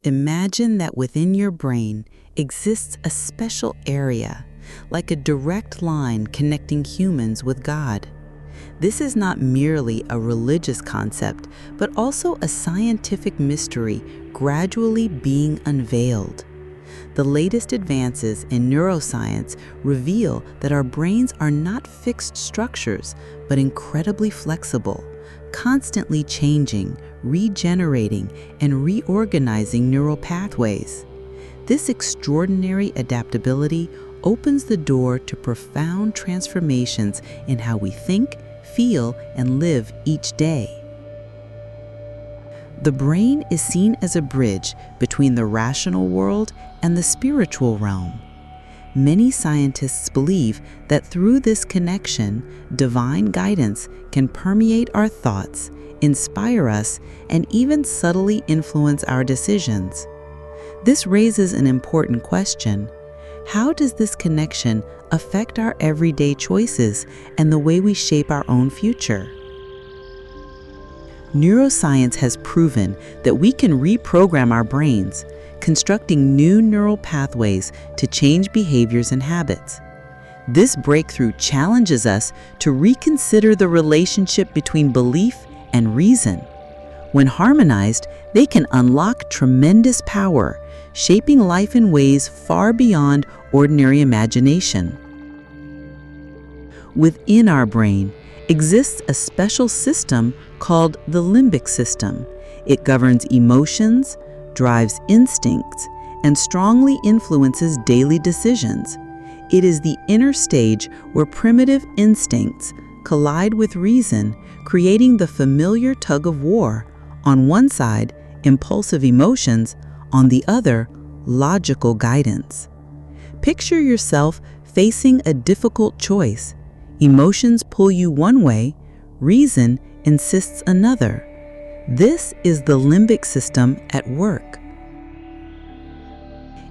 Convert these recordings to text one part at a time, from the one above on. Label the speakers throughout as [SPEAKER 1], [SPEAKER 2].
[SPEAKER 1] Imagine that within your brain exists a special area, like a direct line connecting humans with God. This is not merely a religious concept, but also a scientific mystery gradually being unveiled. The latest advances in neuroscience reveal that our brains are not fixed structures, but incredibly flexible, constantly changing, regenerating, and reorganizing neural pathways. This extraordinary adaptability opens the door to profound transformations in how we think, feel, and live each day. The brain is seen as a bridge between the rational world and the spiritual realm. Many scientists believe that through this connection, divine guidance can permeate our thoughts, inspire us, and even subtly influence our decisions. This raises an important question. How does this connection affect our everyday choices and the way we shape our own future? Neuroscience has proven that we can reprogram our brains, constructing new neural pathways to change behaviors and habits. This breakthrough challenges us to reconsider the relationship between belief and reason. When harmonized, they can unlock tremendous power, shaping life in ways far beyond ordinary imagination. Within our brain exists a special system called the limbic system. It governs emotions, drives instincts, and strongly influences daily decisions. It is the inner stage where primitive instincts collide with reason, creating the familiar tug of war. On one side, impulsive emotions; on the other, logical guidance. Picture yourself facing a difficult choice. Emotions pull you one way, reason insists another. This is the limbic system at work.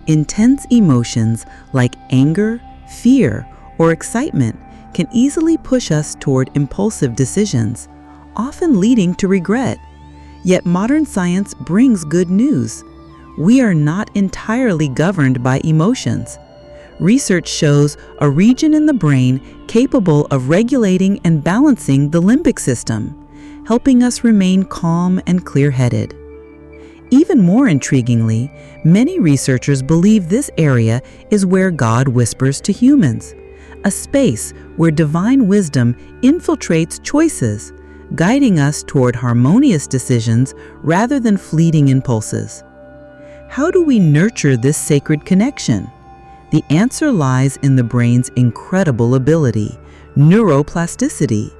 [SPEAKER 1] Intense emotions like anger, fear, or excitement can easily push us toward impulsive decisions, often leading to regret. Yet modern science brings good news. We are not entirely governed by emotions. Research shows a region in the brain capable of regulating and balancing the limbic system, helping us remain calm and clear-headed. Even more intriguingly, many researchers believe this area is where God whispers to humans, a space where divine wisdom infiltrates choices, guiding us toward harmonious decisions rather than fleeting impulses. How do we nurture this sacred connection? The answer lies in the brain's incredible ability, neuroplasticity.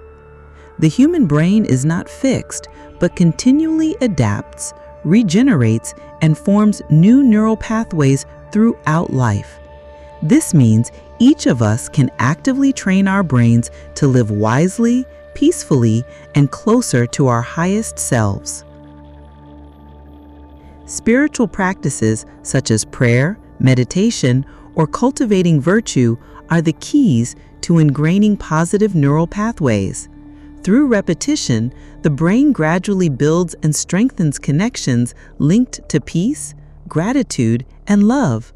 [SPEAKER 1] The human brain is not fixed, but continually adapts, regenerates, and forms new neural pathways throughout life. This means each of us can actively train our brains to live wisely, peacefully, and closer to our highest selves. Spiritual practices such as prayer, meditation, or cultivating virtue are the keys to ingraining positive neural pathways. Through repetition, the brain gradually builds and strengthens connections linked to peace, gratitude, and love.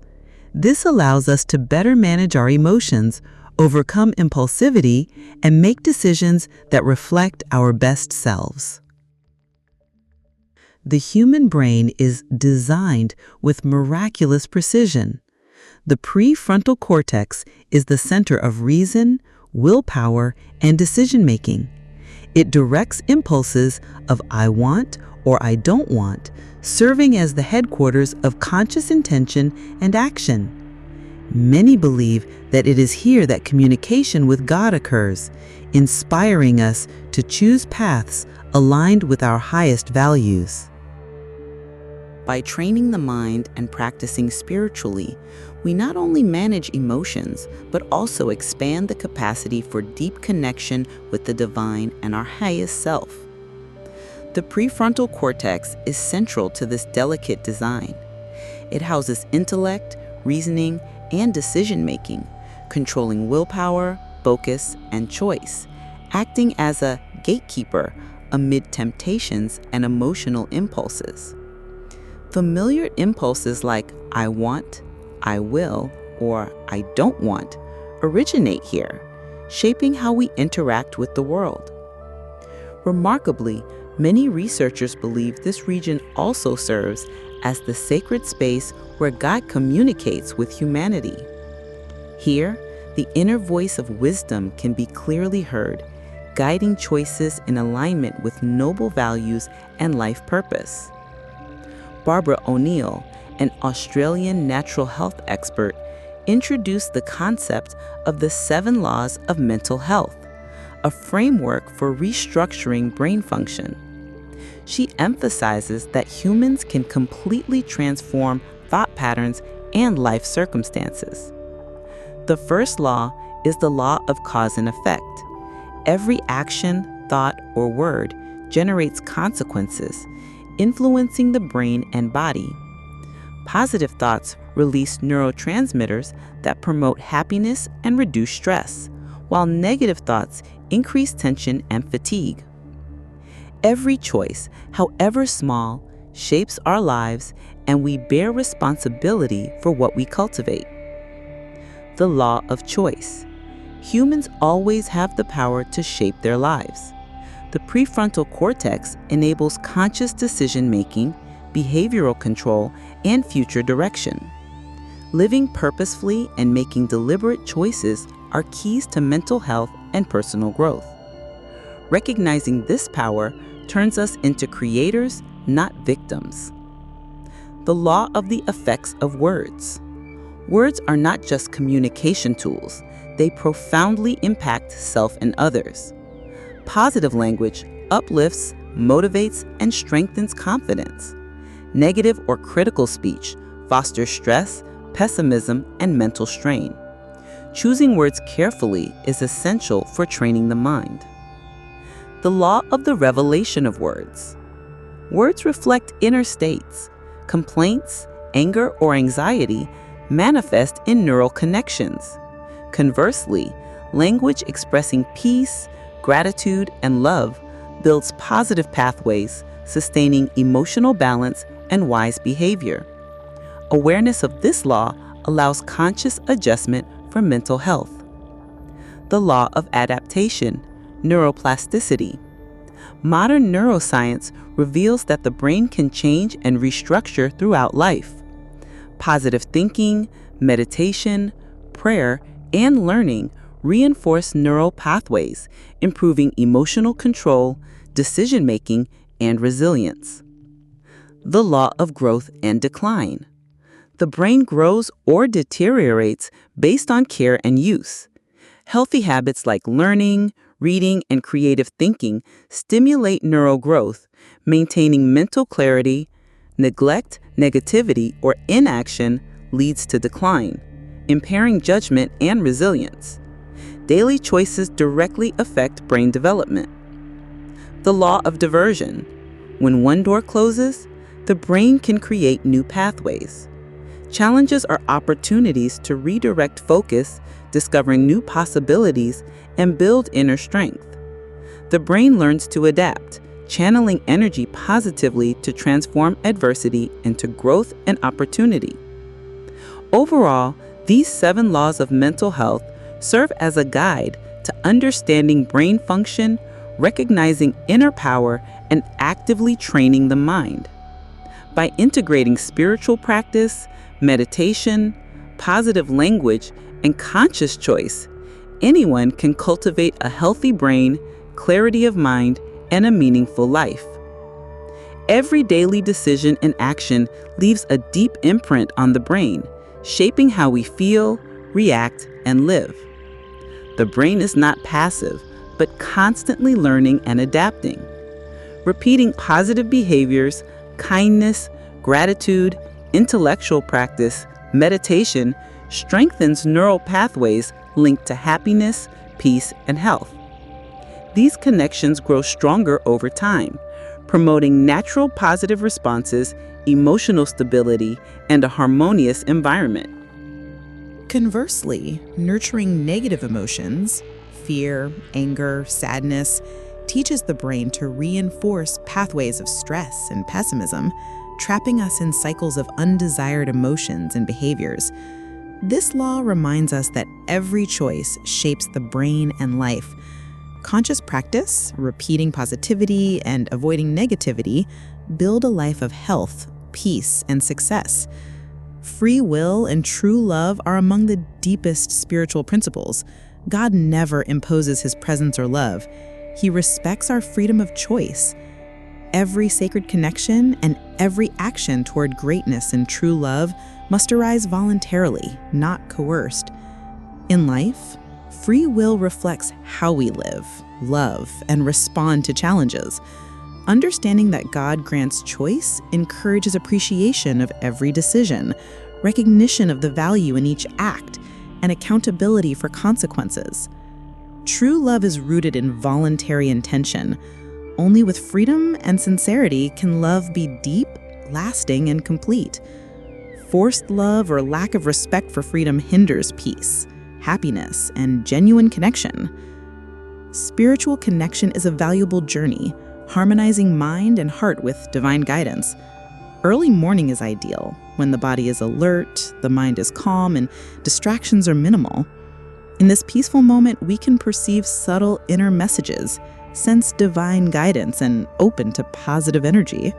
[SPEAKER 1] This allows us to better manage our emotions, overcome impulsivity, and make decisions that reflect our best selves. The human brain is designed with miraculous precision. The prefrontal cortex is the center of reason, willpower, and decision-making. It directs impulses of I want or I don't want, serving as the headquarters of conscious intention and action. Many believe that it is here that communication with God occurs, inspiring us to choose paths aligned with our highest values. By training the mind and practicing spiritually, we not only manage emotions, but also expand the capacity for deep connection with the divine and our highest self. The prefrontal cortex is central to this delicate design. It houses intellect, reasoning, and decision-making, controlling willpower, focus, and choice, acting as a gatekeeper amid temptations and emotional impulses. Familiar impulses like I want, I will, or I don't want originate here, shaping how we interact with the world. Remarkably, many researchers believe this region also serves as the sacred space where God communicates with humanity. Here, the inner voice of wisdom can be clearly heard, guiding choices in alignment with noble values and life purpose. Barbara O'Neill, an Australian natural health expert, introduced the concept of the 7 laws of mental health, a framework for restructuring brain function. She emphasizes that humans can completely transform thought patterns and life circumstances. The first law is the law of cause and effect. Every action, thought, or word generates consequences, influencing the brain and body. Positive thoughts release neurotransmitters that promote happiness and reduce stress, while negative thoughts increase tension and fatigue. Every choice, however small, shapes our lives, and we bear responsibility for what we cultivate. The law of choice. Humans always have the power to shape their lives. The prefrontal cortex enables conscious decision-making, behavioral control, and future direction. Living purposefully and making deliberate choices are keys to mental health and personal growth. Recognizing this power turns us into creators, not victims. The law of the effects of words. Words are not just communication tools, they profoundly impact self and others. Positive language uplifts, motivates, and strengthens confidence. Negative or critical speech fosters stress, pessimism, and mental strain. Choosing words carefully is essential for training the mind. The law of the revelation of words. Words reflect inner states. Complaints, anger, or anxiety manifest in neural connections. Conversely, language expressing peace, gratitude, and love builds positive pathways, sustaining emotional balance and wise behavior. Awareness of this law allows conscious adjustment for mental health. The law of adaptation, neuroplasticity. Modern neuroscience reveals that the brain can change and restructure throughout life. Positive thinking, meditation, prayer, and learning reinforce neural pathways, improving emotional control, decision-making, and resilience. The law of growth and decline. The brain grows or deteriorates based on care and use. Healthy habits like learning, reading, and creative thinking stimulate neural growth, maintaining mental clarity. Neglect, negativity, or inaction leads to decline, impairing judgment and resilience. Daily choices directly affect brain development. The law of diversion. When one door closes, the brain can create new pathways. Challenges are opportunities to redirect focus, discovering new possibilities, and build inner strength. The brain learns to adapt, channeling energy positively to transform adversity into growth and opportunity. Overall, these 7 laws of mental health serve as a guide to understanding brain function, recognizing inner power, and actively training the mind. By integrating spiritual practice, meditation, positive language, and conscious choice, anyone can cultivate a healthy brain, clarity of mind, and a meaningful life. Every daily decision and action leaves a deep imprint on the brain, shaping how we feel, react, and live. The brain is not passive, but constantly learning and adapting. Repeating positive behaviors, kindness, gratitude, intellectual practice, meditation strengthens neural pathways linked to happiness, peace, and health. These connections grow stronger over time, promoting natural positive responses, emotional stability, and a harmonious environment.
[SPEAKER 2] Conversely, nurturing negative emotions, fear, anger, sadness, teaches the brain to reinforce pathways of stress and pessimism, trapping us in cycles of undesired emotions and behaviors. This law reminds us that every choice shapes the brain and life. Conscious practice, repeating positivity, and avoiding negativity build a life of health, peace, and success. Free will and true love are among the deepest spiritual principles. God never imposes his presence or love. He respects our freedom of choice. Every sacred connection and every action toward greatness and true love must arise voluntarily, not coerced. In life, free will reflects how we live, love, and respond to challenges. Understanding that God grants choice encourages appreciation of every decision, recognition of the value in each act, and accountability for consequences. True love is rooted in voluntary intention. Only with freedom and sincerity can love be deep, lasting, and complete. Forced love or lack of respect for freedom hinders peace, happiness, and genuine connection. Spiritual connection is a valuable journey, harmonizing mind and heart with divine guidance. Early morning is ideal, when the body is alert, the mind is calm, and distractions are minimal. In this peaceful moment, we can perceive subtle inner messages, sense divine guidance, and open to positive energy.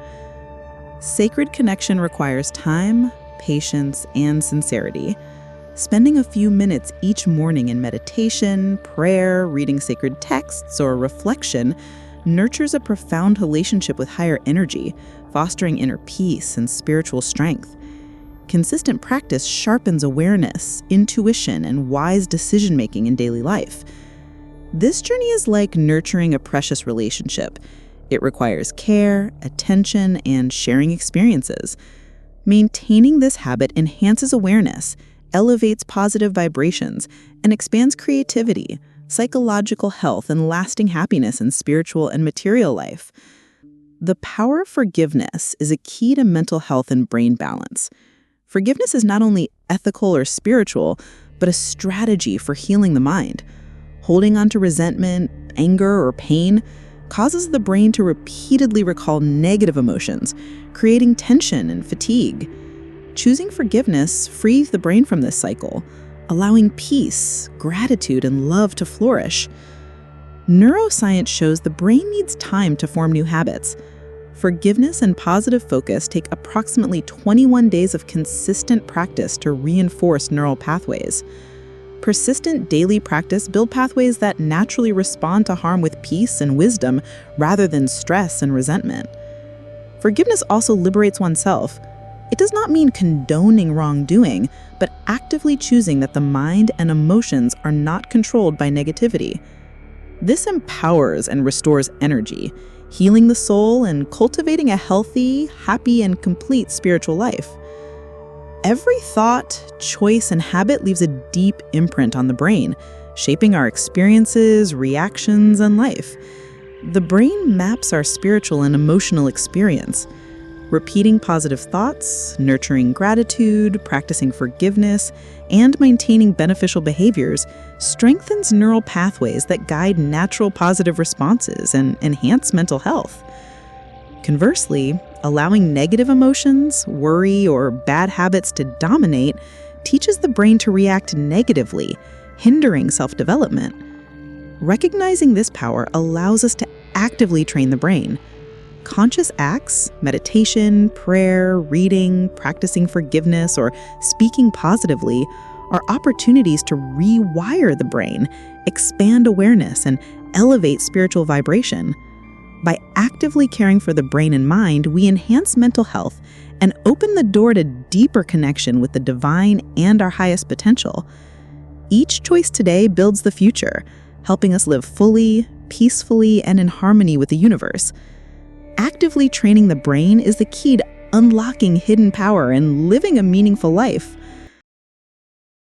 [SPEAKER 2] Sacred connection requires time, patience, and sincerity. Spending a few minutes each morning in meditation, prayer, reading sacred texts, or reflection nurtures a profound relationship with higher energy, fostering inner peace and spiritual strength. Consistent practice sharpens awareness, intuition, and wise decision-making in daily life. This journey is like nurturing a precious relationship. It requires care, attention, and sharing experiences. Maintaining this habit enhances awareness, elevates positive vibrations, and expands creativity, psychological health, and lasting happiness in spiritual and material life. The power of forgiveness is a key to mental health and brain balance. Forgiveness is not only ethical or spiritual, but a strategy for healing the mind. Holding on to resentment, anger, or pain causes the brain to repeatedly recall negative emotions, creating tension and fatigue. Choosing forgiveness frees the brain from this cycle, allowing peace, gratitude, and love to flourish. Neuroscience shows the brain needs time to form new habits. Forgiveness and positive focus take approximately 21 days of consistent practice to reinforce neural pathways. Persistent daily practice builds pathways that naturally respond to harm with peace and wisdom rather than stress and resentment. Forgiveness also liberates oneself. It does not mean condoning wrongdoing, but actively choosing that the mind and emotions are not controlled by negativity. This empowers and restores energy, healing the soul and cultivating a healthy, happy, and complete spiritual life. Every thought, choice, and habit leaves a deep imprint on the brain, shaping our experiences, reactions, and life. The brain maps our spiritual and emotional experience. Repeating positive thoughts, nurturing gratitude, practicing forgiveness, and maintaining beneficial behaviors strengthens neural pathways that guide natural positive responses and enhance mental health. Conversely, allowing negative emotions, worry, or bad habits to dominate teaches the brain to react negatively, hindering self-development. Recognizing this power allows us to actively train the brain. Conscious acts, meditation, prayer, reading, practicing forgiveness, or speaking positively are opportunities to rewire the brain, expand awareness, and elevate spiritual vibration. By actively caring for the brain and mind, we enhance mental health and open the door to deeper connection with the divine and our highest potential. Each choice today builds the future, helping us live fully, peacefully, and in harmony with the universe. Actively training the brain is the key to unlocking hidden power and living a meaningful life.